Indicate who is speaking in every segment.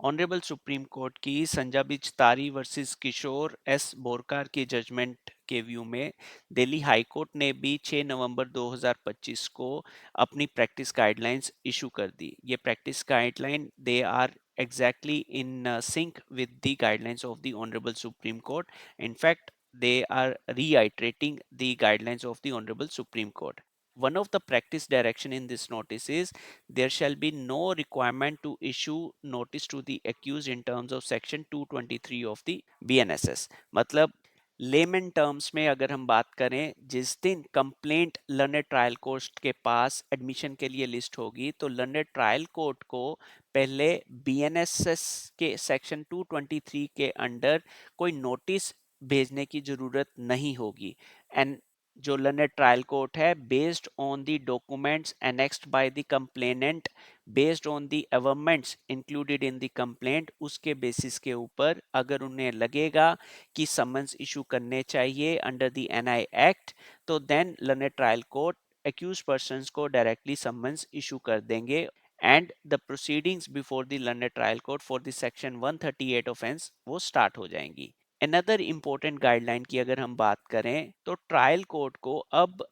Speaker 1: Honourable supreme court की संजाबी Chitari versus किशोर S Borkar की judgement के व्यू में दिल्ली हाई कोर्ट ने भी 6 नवंबर 2025 को अपनी प्रैक्टिस गाइडलाइंस इशू कर दी। ये practice guideline they are exactly in sync with the guidelines of the Honorable Supreme Court. In fact, they are reiterating the guidelines of the Honorable Supreme Court. One of the practice direction in this notice is there shall be no requirement to issue notice to the accused in terms of section 223 of the BNSS. मतलब lemon terms में अगर हम बात करें, जिस दिन complaint learned trial court के पास admission के लिए लिस्ट होगी तो लर्नेड ट्रायल कोर्ट को पहले बीएनएसएस के सेक्शन 223 के अंडर कोई नोटिस भेजने की जरूरत नहीं होगी। एंड जो लर्नेड ट्रायल कोर्ट है, based on the documents annexed by the complainant, based on the averments included in the complaint, उसके बेसिस के ऊपर अगर उन्हें लगेगा कि समन्स इशू करने चाहिए अंडर द एनआई एक्ट, तो then learned trial court accused persons को डायरेक्टली समन्स इशू कर देंगे and the proceedings before the learned trial court for the section 138 offence वो स्टार्ट हो जाएंगी। अनदर इंपॉर्टेंट गाइडलाइन की अगर हम बात करें तो ट्रायल कोर्ट को अब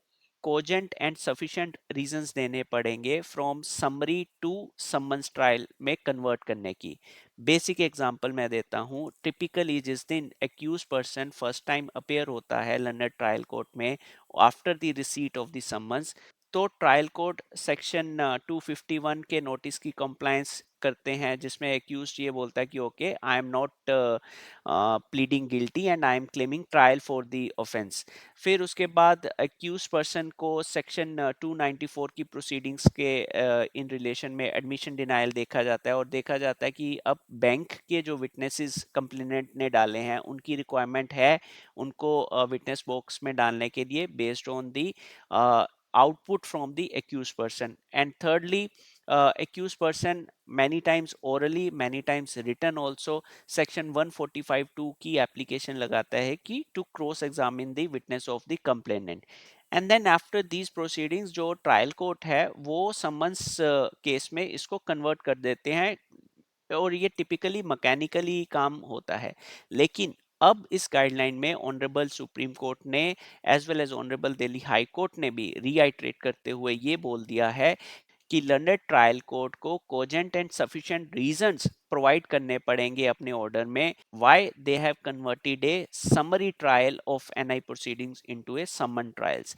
Speaker 1: कोजेंट एंड सफिशिएंट रीजंस देने पड़ेंगे from summary to summons trial में कन्वर्ट करने की। बेसिक एग्जांपल मैं देता हूं। टिपिकली जिस दिन accused person first time appear होता है लर्नेड ट्रायल कोर्ट में after the receipt of the summons, तो ट्रायल कोर्ट सेक्शन 251 के नोटिस की कंप्लायंस करते हैं, जिसमें एक्यूज ये बोलता है कि okay, I am not pleading guilty and I am claiming trial for the offence. फिर उसके बाद एक्यूज पर्सन को सेक्शन 294 की प्रोसीडिंग्स के इन रिलेशन में एडमिशन डिनायल देखा जाता है और देखा जाता है कि अब बैंक के जो विटनेसेस कंप्लेनेंट ने डाले हैं उनकी रिक्वायरमेंट है उनको विटनेस बॉक्स में डालने के लिए based on the output from the accused person. And thirdly, accused person many times orally, many times written also section 145(2) की application लगाता है कि to cross examine the witness of the complainant. And then after these proceedings जो trial court है वो summons case में इसको convert कर देते हैं और ये टिपिकली मैकेनिकली काम होता है। लेकिन अब इस गाइडलाइन में ऑनरेबल सुप्रीम कोर्ट ने as well as honourable Delhi high court ने भी रीआइट्रेट करते हुए ये बोल दिया है कि लर्नेड ट्रायल कोर्ट को cogent and sufficient reasons provide करने पड़ेंगे अपने ऑर्डर में why they have converted a summary trial of NI proceedings into a summon trials.